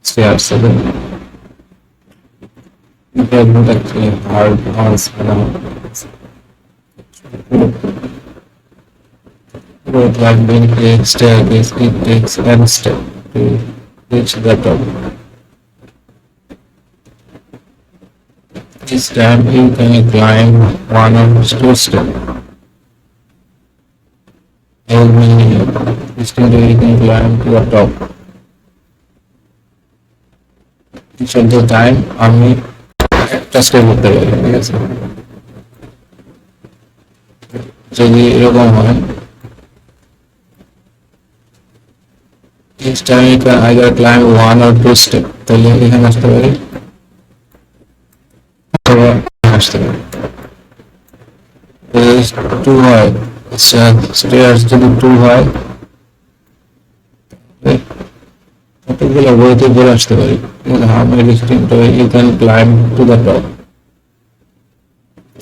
stairs. So they are not actually hard ones. With like being a staircase, it takes n step to reach the top. Each time you can climb one or two steps. Each time you can climb to the top. Each of the time আমি একটা step করতে পারি, ঠিক আছে? যদি এরকম হয়, each time you can either climb one or two step, তাহলে এখানে আসতে পারি অথবা আসতে পারি। টু হয়, স্টেয়ার্স যদি টু হয় কতগুলো বইতে ঘুরে আসতে পারি। How many distance you can climb to the top,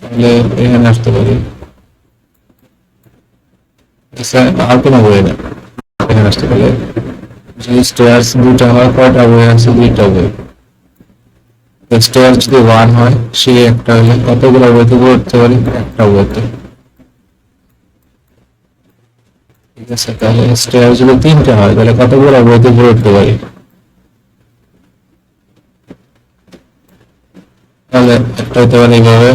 তাহলে এখানে আসতে পারি। আর কোনো বই না, এখানে আসতে পারলে যে স্টেয়ার্স দুইটা হয়, কয়টা বই আছে? দুইটা বই। স্টেয়ার যদি ওয়ান হয়, সে একটা হলে কতগুলো বইতে ঘুরতে পারি? একটা বইতে, ঠিক আছে? তাহলে স্টেয়ার যদি তিনটা হয়, তাহলে কতগুলো বইতে ঘুরতে পারি? তাহলে একটা হতে পারে এইভাবে।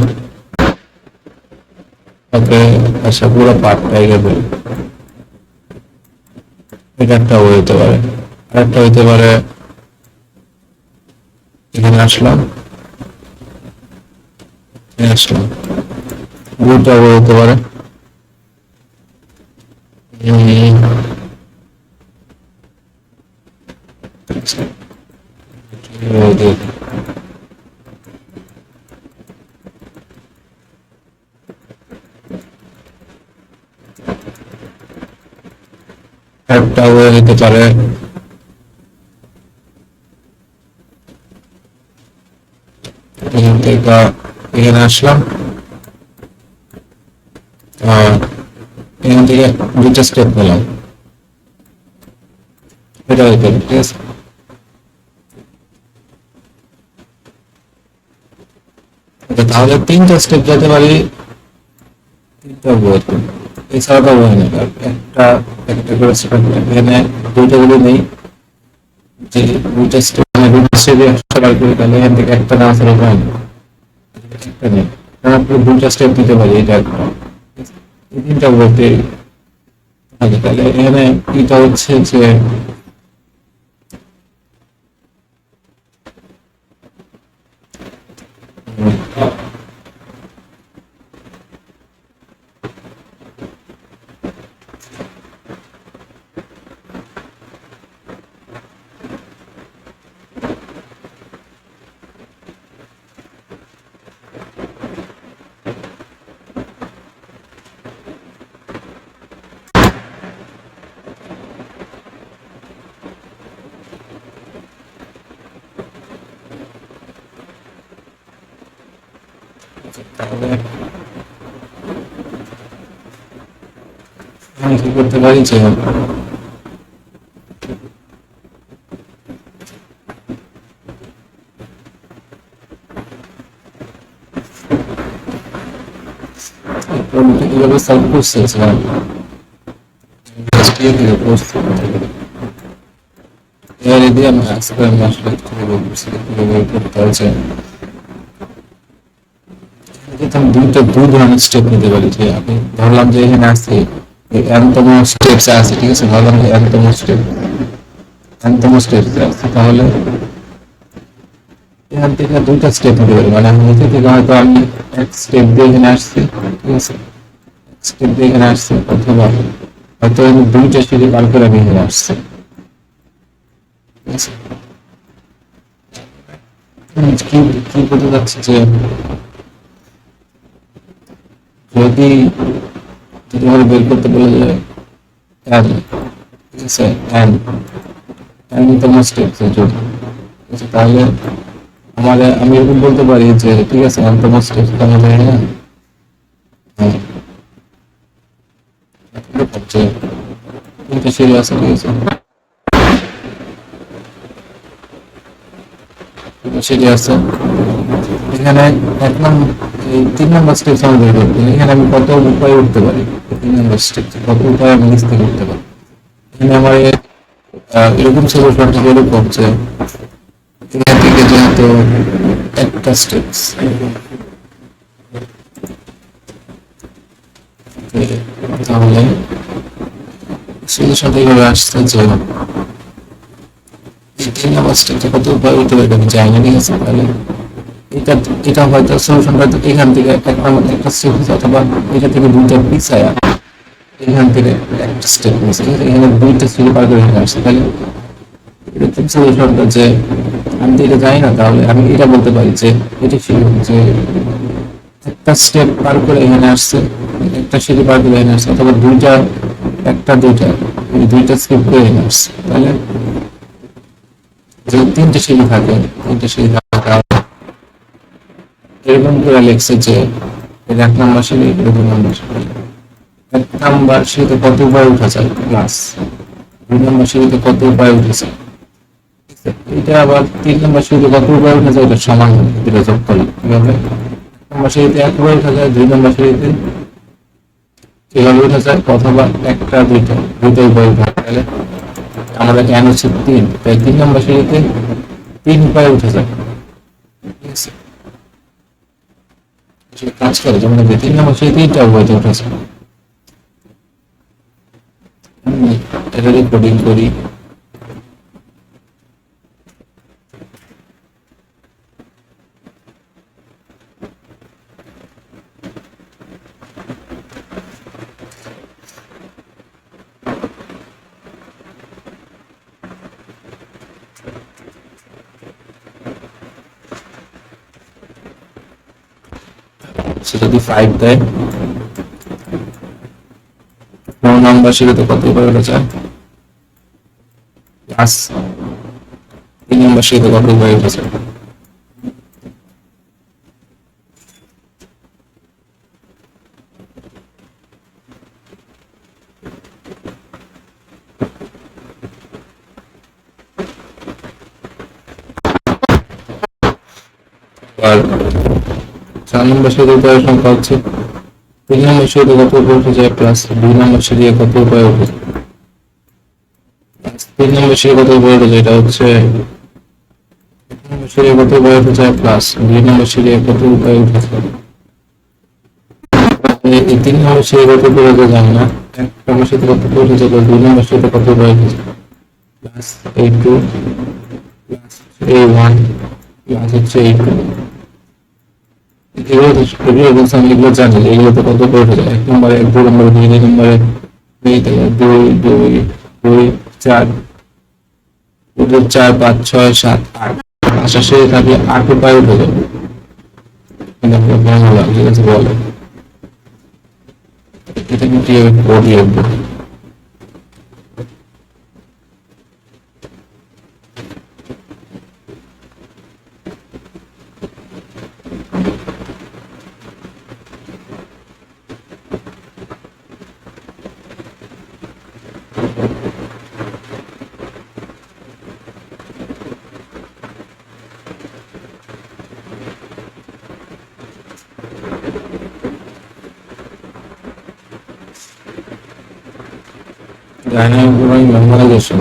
ওকে, আচ্ছা, পুরো পার্টটা এইভাবে এটা একটা বই হতে পারে। আরেকটা হইতে পারে এখানে আসলাম, আসলাম, দুইটা বই হতে পারে। একটা বই হতে পারে এখান থেকে এখানে আসলাম, এখান থেকে দুইটা স্টেপ পেলাম, এটা হইতে পারে, ঠিক আছে? তাহলে তিনটা স্টেপ যেতে পারি তিনটা বইতে, এছাড়া তো বই নেই। একটা একটা করে স্টেপ এখানে দুইটা গুলো নেই, যে দুইটা স্টেপ দুইটা স্টেপে সবাই করি, তাহলে এখান থেকে একটা না আসার উপায় নেই, একটা নেই। আপনি দুইটা স্টেপ দিতে পারি, এটা একটা এই তিনটা বইতে থাকে। তাহলে এখানে এটা হচ্ছে যে তাহলে আমি কি করতে পারি যে কিভাবে সলভ করছে দিয়ে আমি আজকে আমি আসলে কিভাবে করতে হচ্ছে। আমি দুই ধরনের স্টেপ নিতে পারি, যে আমি ধরলাম যে এখানে আসছে এনতম স্টেপস আছে, ঠিক আছে? ধরলাম যে এনতম স্টেপস আছে, তাহলে এখান থেকে দুইটা স্টেপ নিতে পারি। মানে নিচে থেকে হয়তো আমি এক স্টেপ দিয়ে এখানে আসছি, ঠিক আছে? স্টেপ দিয়ে এখানে আসছি, অথবা হয়তো আমি দুইটা সিঁড়ি পার করে আমি এখানে আসছি, ঠিক আছে? কি কি বলতে যাচ্ছে যে যদি যদি আমরা বের করতে বলে যে n, ঠিক আছে, n তোমার স্টেপস এর জন্য, ঠিক আছে? তাহলে আমি এরকম বলতে পারি যে ঠিক আছে, n তোমার স্টেপস, তাহলে হ্যাঁ তিনটা সিঁড়ি আছে, ঠিক আছে? সেটি আছে। এখানে এক নম্বর এই 3 নম্বর স্টেপ আমাদের করতে হবে। এখানে আমি কত উপায়ে উঠতে পারি, 3 নম্বর স্টেপ কত উপায়ে আমি নিচ থেকে উঠতে পারি। এখানে আমার এরকম সলিউশনটা এরকম যে এখান থেকে যেহেতু একটা স্টেপস, তাহলে সলিউশনটা এইভাবে আসছে যে এই 3 নম্বর স্টেপটা কত উপায়ে উঠতে পারি আমি জানি না, ঠিক আছে। তাহলে এটা এটা হয়তো সলিউশনটা এখান থেকে একটা স্টেপ অথবা এটা থেকে দুইটা পিছায়া এখান থেকে একটা স্টেপ নিচ্ছে, ঠিক আছে। এখানে দুইটা স্টেপ পার করে এখানে আসছে। তাহলে এরকম সলিউশনটা যে আমি তো এটা জানি না, তাহলে আমি এটা বলতে পারি যে এটা ছিল যে একটা স্টেপ পার করে এখানে আসছে, একটা সিঁড়ি পার করে এখানে আসছে, অথবা দুইটা একটা দুইটা এই দুইটা স্টেপ করে এখানে আসছে। তাহলে যে তিনটে সিঁড়ি থাকে, তিনটে সিঁড়ি থাকে এরকম করে লিখছে যে 1 নম্বর সিঁড়ি, 2 নম্বর সিঁড়ি। 1 নম্বর সিঁড়িতে কত উপায় উঠা যায় প্লাস 2 নম্বর সিঁড়িতে কত উপায় উঠেছে, এটা আবার 3 নম্বর সিঁড়িতে কত উপায় উঠা যায় এটা সমান দুটো যোগ করি। কিভাবে? 1 নম্বর সিঁড়িতে 1 উপায় উঠা যায়, 2 নম্বর সিঁড়িতে কিভাবে উঠা যায়, অথবা একটা দুইটা উপায় উঠা যায়। তাহলে আমাদের জ্ঞান হচ্ছে 3, তাই 3 নম্বর সিঁড়িতে 3 উপায় উঠা যায়, ঠিক আছে। কাজ করে যেমন 3 নম্বর সিঁড়িতে 3টা উপায় উঠেছে। এটা রেকর্ডিং করি। সে যদি 5 দেয়, 9 নম্বর সিঁড়িতে কত উপায় উঠা যায় প্লাস 3 নম্বর সিঁড়িতে কত উপায় উঠা যায়। আর 4 নম্বর সিঁড়িতে উপায়ের সংখ্যা হচ্ছে 3 নম্বর সিঁড়িতে কত উপায় উঠে যায় প্লাস 2 নম্বর সিঁড়িতে কত উপায় উঠে যায়। 3 নম্বর সিঁড়ি কত উপায় উঠে যায়, এটা হচ্ছে 1 নম্বর সিঁড়ি কত উপায় উঠে যায় প্লাস 2 নম্বর সিঁড়ি কত উপায় উঠে যায়। এই 3 নম্বর সিঁড়ি কত উপায় উঠে যায় না, 1 নম্বর সিঁড়িতে কত উপায় উঠে যায়, 2 নম্বর সিঁড়িতে কত উপায় উঠে যায় plus A2 plus A1 plus হচ্ছে A2। এগুলো বলছে আমি এগুলো জানি, এগুলোতে কত উপায় উঠে যায়। 1 নম্বরে 1, 2 নম্বরে 2, 3 নম্বরে 2, 2, 2, 4, 4, 5, 6, 7, 8 আশা শেষে থাকলে 8 উপায় উঠে যাবে। ঠিক আছে, বলে এটা কিন্তু কোড লিখবো। Dynamic programming memorization.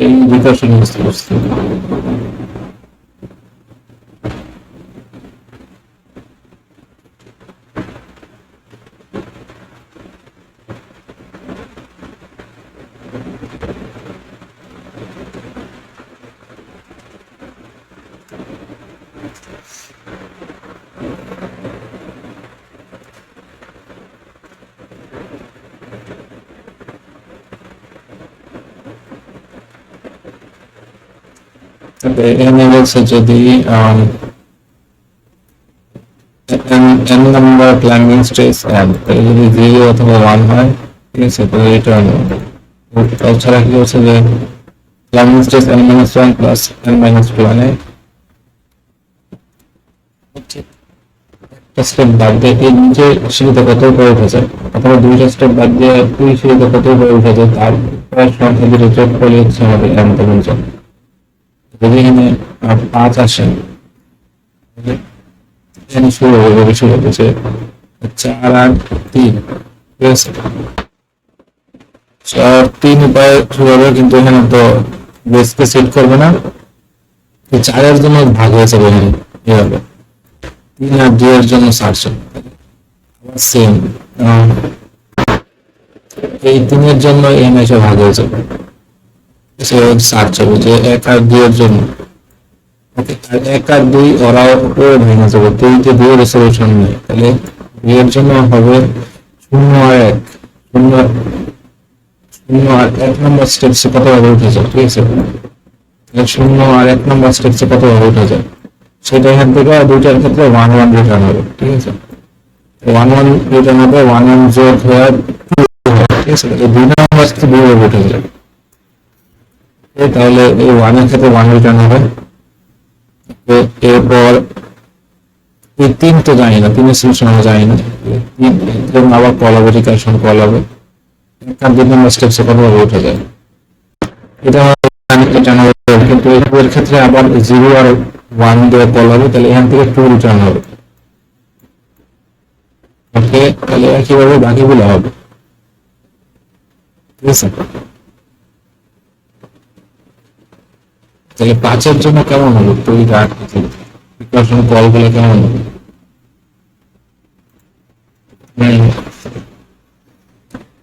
এই বিকাশন বুঝতে পারছি। এখানে বলছে যদি n number climbing stage n যদি 0 অথবা 1 হয়, ঠিক আছে, তাহলে রিটার্ন হবে। তাছাড়া কি হচ্ছে যে climbing stage n-1 plus n-2 মানে ঠিক একটা স্টেপ বাদ দিয়ে এই নিচে সিঁড়িতে কত উপরে উঠেছে, অথবা দুইটা স্টেপ বাদ দিয়ে ওই সিঁড়িতে কত উপরে উঠেছে তারপর সংখ্যা দুটো যোগ করলে হচ্ছে আমাদের অ্যান্সার হয়েছে। যদি এখানে 5 আসে, এখানে শুরু হবে, শুরু হচ্ছে 4 আর 3, ঠিক আছে? 4-3 উপায়ে শুরু হবে, কিন্তু এখানে তো বেসকে সেট করবে না, 4 এর জন্য ভাগ হয়েছে এখানে এভাবে, 3 আর 2 এর জন্য 400 সেম। এই 3 এর জন্য এখানে এসে ভাগ হয়েছে 400, যে 1 আর 2 এর জন্য। ওকে, আর 1 আর 2 ওরাও ভেঙে যাবে, 2 এর সলিউশন নেই, তাহলে 2 এর জন্য হবে 0 আর 1, 0 আর 1 নম্বর স্টেপসে কতভাবে উঠে যায়, ঠিক আছে? 0 আর 1 নম্বর স্টেপসে কতভাবে উঠে যায় সেটা এখান থেকে দুইটার ক্ষেত্রে 1-1 রিটার্ন হবে, ঠিক আছে? 1-1 রিটার্ন হবে, 1-1 যোগ হয়ে 2 হবে, ঠিক আছে? এই 2 নম্বর স্টেপে 2 ভাবে উঠে যায়, তাহলে এই 1 এর ক্ষেত্রে 1 রিটার্ন হবে। এরপর এই 3 তো জানি না, 3 এর সলিউশন আমরা জানি না, 3 আবার কল হবে, রিকারশন কল হবে, 1 আর 2 নম্বর স্টেপসে কতভাবে উঠে যায় এটা রিটার্ন হবে, কিন্তু এর ক্ষেত্রে আবার 0 আর 1 দিয়ে কল হবে, তাহলে এখান থেকে 2 রিটার্ন হবে। ওকে, তাহলে একইভাবে বাকিগুলো হবে, ঠিক আছে? তাহলে 5 এর জন্য কেমন হবে, তুই রাখ রিকারশন কলগুলো কেমন হবে?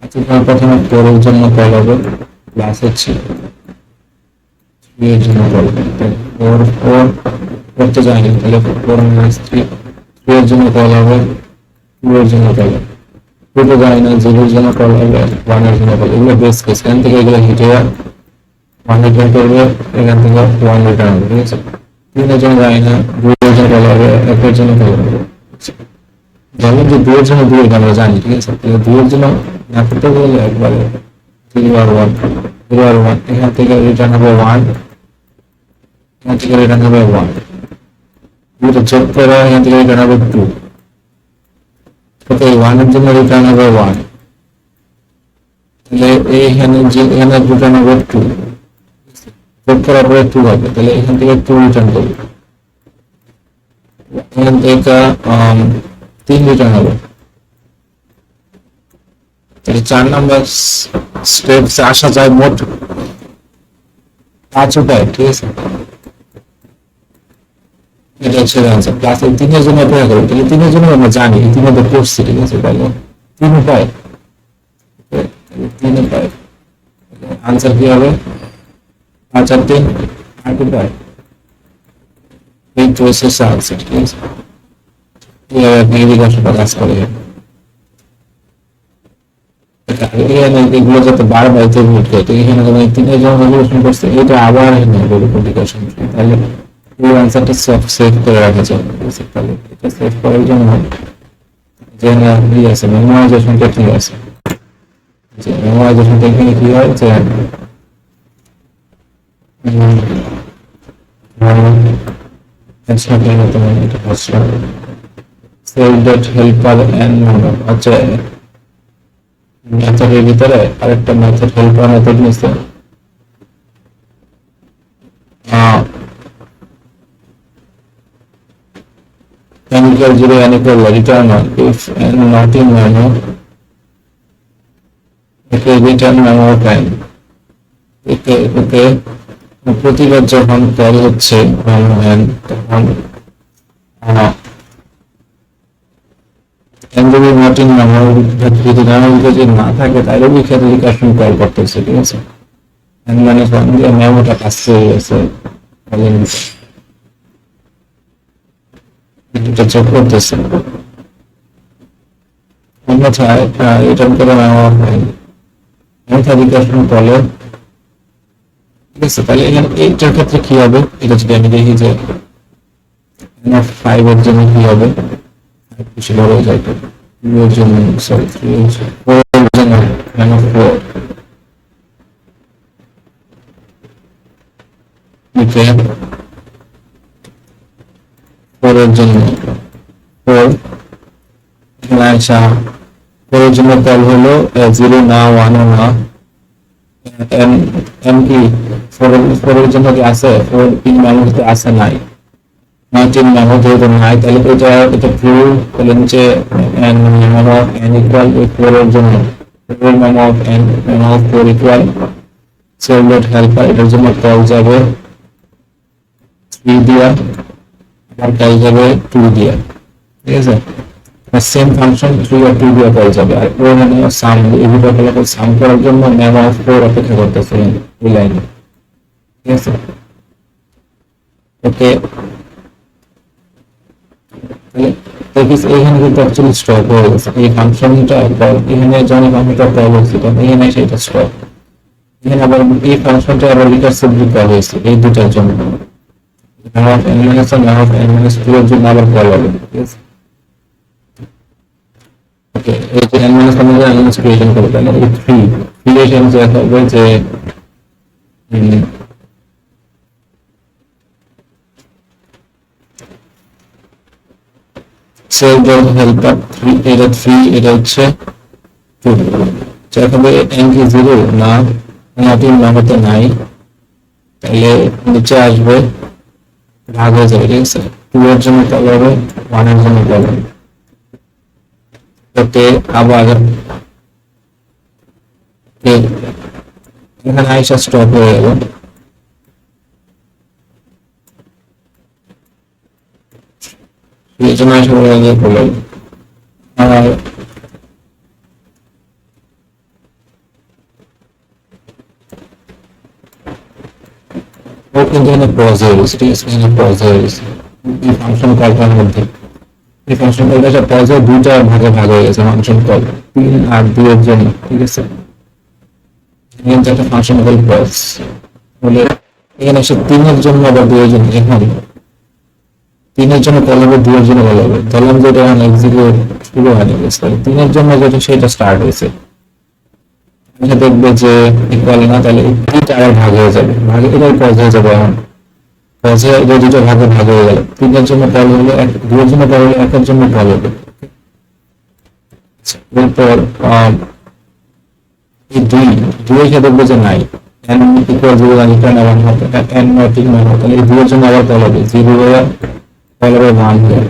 আচ্ছা, প্রথমে 4 এর জন্য কল হবে, প্লাস হচ্ছে 3 এর জন্য কল হবে, 4 করতে যায়নি, তাহলে 4 - 3 এর জন্য কল হবে, 2 এর জন্য কল হবে, 2 তো যায় না, 0 এর জন্য কল হবে, 1 এর জন্য কল, এগুলো বেস কেস, এখান থেকে এগুলো হিটে 1 রিটার্ন করবে, এখান থেকে 1 রিটার্ন হবে, ঠিক আছে? 3 এর জন্য যায় না, 2 এর জন্য কল হবে, 1 এর জন্য কল হবে। ধরুন যে 2 এর জন্য 2 আমরা জানি, ঠিক আছে? তাহলে 2 এর জন্য না করতে গেলে একবারে 0 আর 1, 0 আর 1, এখান থেকে রিটার্ন হবে 1, এখান থেকে রিটার্ন হবে 1, দুটো যোগ করে এখান থেকে রিটার্ন হবে 2, ওকে, 1 এর জন্য রিটার্ন হবে 1, তাহলে এখানে রিটার্ন হবে 2, যোগ করার পরে 2 হবে, তাহলে এখান থেকে 2 রিটার্ন করবে, এখান থেকে 3 রিটার্ন হবে, তাহলে 4 নাম্বার স্টেপসে আসা যায় মোট 5 উপায়, ঠিক আছে? এটা হচ্ছে আনসার। প্লাস এই 3 এর জন্য অপেক্ষা করবো, তাহলে 3 এর জন্য আমরা জানি, 3 এর করছি, ঠিক আছে? তাহলে 3 উপায়, 3 উপায়, আনসার কি হবে? 5 আর 3 8 উপায়, এই তো হচ্ছে আনসার, ঠিক আছে? এইভাবে আপনি রিকার্শনটা কাজ করে এগুলো যাতে বারবার এক্সিকিউট করে, তো এখানে যখন 3 এর জন্য রেজুলেশন করছে, এটা আবার এখানে রিকার্শন, তাহলে এই আনসারটা সেভ করে রাখা যায়, ঠিক আছে? তাহলে এটা সেভ করার জন্য যে আছে মেমোরাইজেশনটা ঠিক আছে, যে মেমোরাইজেশনটা এখানে কি হয় যে হেল্পার এন্ড আচ্ছা, মেথডের ভিতরে আরেকটা মেথড হেল্পার মেথড নিচ্ছে, n equal 0 n equal return if n not in memo, okay, return memo time, okay, প্রতিবার যখন কল হচ্ছে n, তখন n যদি not in memo, যদি মেমোরি যদি না থাকে তাহলে ওই ক্ষেত্রে রিকার্শন কল করতেছে, ঠিক আছে? n - 1 দিয়ে মেমোটা কাজ করে গেছে, এটা চেক করতেছে, অন্যথায় রিটার্ন করে মেমো রিকার্শন কলে, ঠিক আছে? তাহলে এখানে এইটার ক্ষেত্রে কি হবে, এটা যদি আমি দেখি যে 5 এর জন্য কি হবে, বেশি বড় হয়ে যায়, 2 এর জন্য, সরি 3 এর জন্য, 4 এর জন্য 4, ওকে, 4 এর জন্য 4 এখানে আসা 4 এর জন্য কল হলো 0 না 1 না এম এম কি 4 এর জন্য কি আছে 4 পিন মেমোরিতে আছে নাই নট ইন মেমো যেহেতু নাই তাহলে এটা ট্রু তাহলে নিচে মেমো অফ n ইকুয়াল 4 এর জন্য memo of n memo of 4 equal save dot helper এটার জন্য কল যাবে 3 দিয়া আর কল যাবে 2 দিয়া ঠিক আছে সেম ফাংশন 3 আর 2 দিয়া কল যাবে আর ও মানে সাম এই দুটো কল সাম করার জন্য মেমো অফ 4 অপেক্ষা করতেছে এই লাইনে ঠিক আছে ওকে এখানে কিন্তু অ্যাকচুয়ালি স্টপ হয়ে গেছে এই ফাংশনটা এখানে যখন ফাংশনটা কল হয়েছে তখন এখানে সেটা স্টপ এখানে আবার এই ফাংশনটা আবার রিকার্সিভলি কল হয়েছে এই দুটার জন্য নাম অফ n - 1 নাম অফ n - 2 এর জন্য আবার কল হবে ঠিক আছে ওকে এই যে n - 1 এর n - ক্রিয়েশন করতে তাহলে এই 3 ক্রিয়েশন যে হবে যে সেভ ডট হেল্পার 3 এটা 3 এটা হচ্ছে 2 যেখানে n কি 0 না নট ইন নাম্বারতে নাই তাহলে নিচে আসবে ভাগ হয়ে যাবে ঠিক আছে 2 এর জন্য কল হবে 1 এর জন্য কল হবে ওকে আবার এখানে আইসা স্টপ হয়ে গেল এই জন্য আইসা বলে করলাম আর ও কিন্তু এখানে পজ হয়ে গেছে ঠিক আছে এখানে পজ হয়ে গেছে এই ফাংশন কলটার মধ্যে এই ফাংশন কলটা পজ হয়ে দুইটা ভাগে ভাগ হয়ে গেছে ফাংশন কল 3 আর 2 এর জন্য ঠিক আছে এখানে একটা ফাংশন কল পজ বলে এখানে এসে 3 এর জন্য আবার 2 এর জন্য এখন 3 এর জন্য কল হবে 2 এর জন্য কল হবে ধরলাম যে এটা এখন এক্সিকিউট শুরু হয়ে গেছে 3 এর জন্য যেটা সেটা স্টার্ট হয়েছে এটা দেখবে যে ইকুয়াল না তাহলে দুইটা আবার ভাগ হয়ে যাবে ভাগে এটাই পজ হয়ে যাবে এখন পজ হয়ে এই দুটো ভাগে ভাগ হয়ে গেল 3 এর জন্য কল হলো 2 এর জন্য কল হলো 1 এর জন্য কল হবে এরপর এই 2 এর সাথে দেখবে যে নাই n ইকুয়াল 0 আর রিটার্ন 1 হবে n নট ইন হবে তাহলে এই 2 এর জন্য আবার কল হবে 0 হয়ে কল হবে 1 হয়ে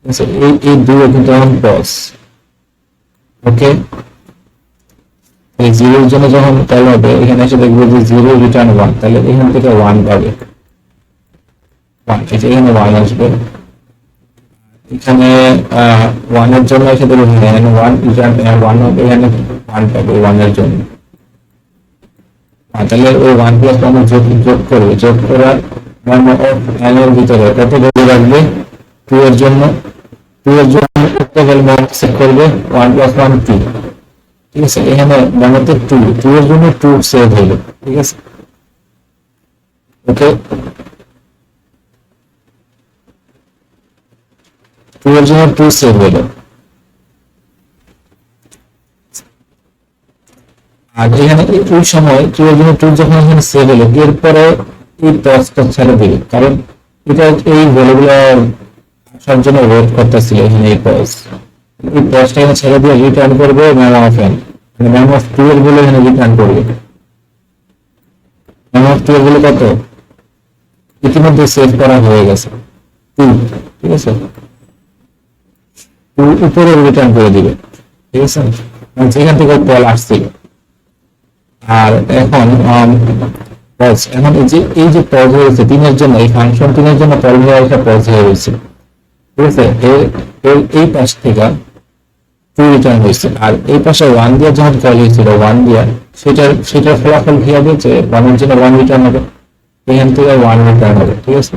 আচ্ছা এই 2 এর কিন্তু এখন পজ ওকে এই 0 এর জন্য যখন কল হবে এখানে এসে দেখবে যে 0 রিটার্ন 1 তাহলে এখান থেকে 1 পাবে 1 এই যে এখানে 1 আসবে এখানে 1 এর জন্য এসে দেখবে এখানে 1 রিটার্ন 1 হবে এখানে 1 পাবে 1 এর জন্য তাহলে ওই 1 প্লাস 1 যোগ করবে যোগ করার মেমো অফ n এর ভিতরে কত ধরে রাখবে 2 এর জন্য কত ভ্যালু সেট করবে 1 প্লাস 1 2 ঠিক আছে এখানে মেমোতে 2 এর জন্য 2 সেভ হলো ঠিক আছে ওকে 2 এর জন্য 2 সেভ হলো আর এখানে ওই সময় 2 এর জন্য 2 যখন এখানে সেভ হলো এরপরে এই পজটা ছেড়ে দিবে কারণ এটা এই ভ্যালুগুলো আসার জন্য ওয়েট করতেছিল এখানে এই পজটা এখানে ছেড়ে দিয়ে রিটার্ন করবে memo of n memo of 2 এর বলে এখানে রিটার্ন করবে মেমো অফ 2 এর বলে কত ইতিমধ্যে সেভ করা হয়ে গেছে 2 ঠিক আছে 2 উপরে রিটার্ন করে দিবে ঠিক আছে যেখান থেকে কল আসছিল আর এখন পজ এখন এই যে পজ হয়েছে 3 এর জন্য এই ফাংশন 3 এর জন্য কল হয়ে একটা পজ হয়ে গেছে ঠিক আছে এই পাশ থেকে 2 রিটার্ন হয়েছে আর এই পাশে 1 দিয়ে যখন কল হয়েছিল 1 দিয়ে সেটার ফলাফল কি হবে যে 1 এর জন্য 1 রিটার্ন হবে এখান থেকে 1 রিটার্ন হবে ঠিক আছে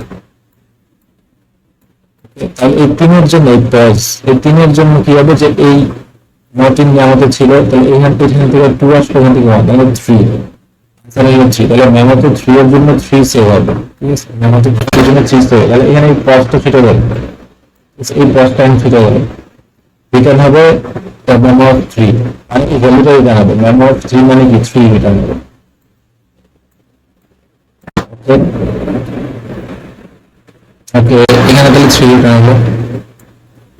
তাহলে এই 3 এর জন্য এই পজ এই 3 এর জন্য কি হবে যে এই নট ইন আমাদের ছিল তাহলে এখান থেকে 2 আসবে এখান থেকে 1 তাহলে 3 তাহলে এই 3 তাহলে মেমোতে 3 এর জন্য 3 সেভ হবে ঠিক আছে মেমোতে 3 এর জন্য 3 সেভ তাহলে এখানে এই পজটা কেটে গেল এই পজটা কেটে গেল রিটার্ন হবে মেমো অফ 3 মানে এই ভ্যালুটা রিটার্ন হবে মেমো অফ 3 মানে কি 3 রিটার্ন হবে ওকে এখানে তাহলে থ্রি রিটার্ন হলো।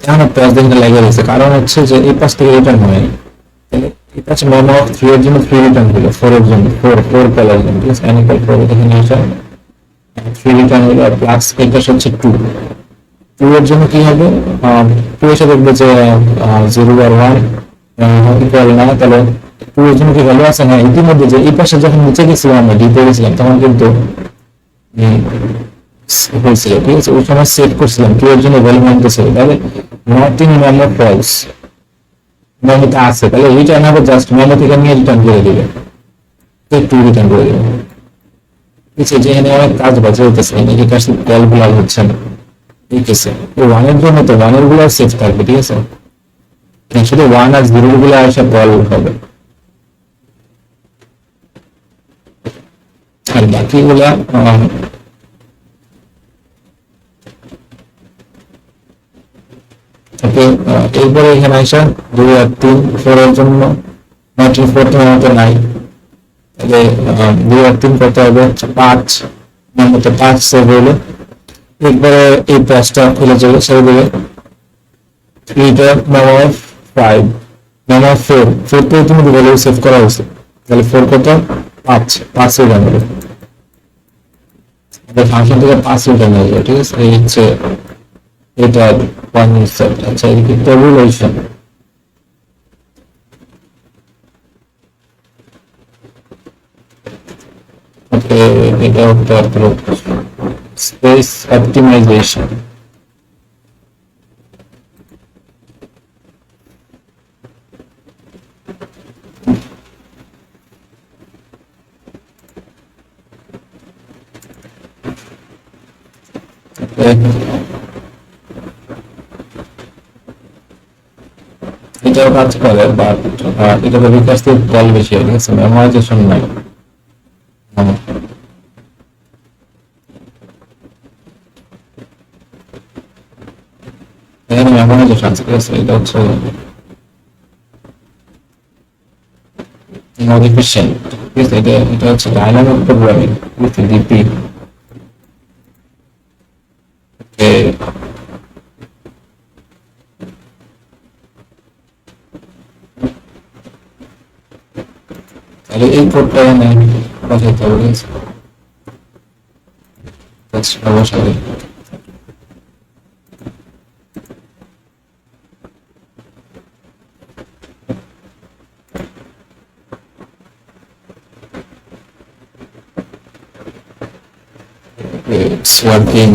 এখানে প্লাস দিনটা লেগে রয়েছে, কারণ হচ্ছে যে এই পাশ থেকে রিটার্ন হয়, এটা হচ্ছে মেমো অফ থ্রি এর জন্য থ্রি রিটার্ন হলো, ফোর এর জন্য ফোর কলার জন্য, ঠিক আছে, এন ইকুয়াল ফোর, এখানে এটা থ্রি রিটার্ন হলো, আর প্লাস এই পাশে হচ্ছে টু। টু এর জন্য কি হবে, টু এসে দেখবে যে জিরো আর ওয়ান ইকুয়াল না, তাহলে টু এর জন্য কি ভ্যালু আছে, হ্যাঁ ইতিমধ্যে যে এই পাশে যখন নিচে গেছিলাম আমরা ডিতে গেছিলাম তখন কিন্তু হয়েছিল, ঠিক আছে, ওই সময় সেট করছিলাম টু এর জন্য ভ্যালু মানতেছিল, তাহলে নট ইন মেমো ফলস, মেমোতে আছে, তাহলে রিটার্ন হবে জাস্ট মেমো থেকে নিয়ে রিটার্ন করে দিবে, টু রিটার্ন করে দিবে, ঠিক আছে। যেখানে অনেক কাজ বাজে হইতেছে, এই কাজ কল গুলা হচ্ছে না, ঠিক আছে, ওয়ানের জন্য তো ওয়ানের গুলো সেফ থাকবে, ঠিক আছে, শুধু ওয়ান আর জিরো গুলো এসে কল হবে, আর বাকিগুলা এরপরে এখানে আসা দুই আর তিন, ফোর এর জন্য নট ইন ফোর তোমার মতো নাই, তাহলে দুই আর তিন করতে হবে পাঁচ, আমার মতো পাঁচ সেভ হইলো, এরপরে এই পাঁচটা খুলে যাবে, ছেড়ে দেবে থ্রিটা, memo of five, memo of four, four তো তুমি ভ্যালু সেভ করা হয়েছে, তাহলে ফোর কত, পাঁচ, পাঁচ রিটার্ন হবে, ফাংশন থেকে পাঁচ রিটার্ন হয়ে যাবে, ঠিক আছে, এই হচ্ছে এটা কনসেপ্ট। আচ্ছা, এদিকে টেবুলেশন, ওকে, এটা হচ্ছে আপনার স্পেস অপটিমাইজেশন। এটাও কাজ করে, বাট এটাতে বিকাশ কল বেশি হয়, ঠিক আছে, মেমোরাইজেশন নাই। এখানে মেমোরাইজেশন আছে, ঠিক আছে, এটা হচ্ছে মডিফিকেশন, ঠিক আছে, এটা হচ্ছে ডাইনামিক প্রোগ্রামিং উইথ ডিপি। তাহলে এই কোডটা এখানে বসাইতে হবে, ঠিক আছে, বসাবে। It's working.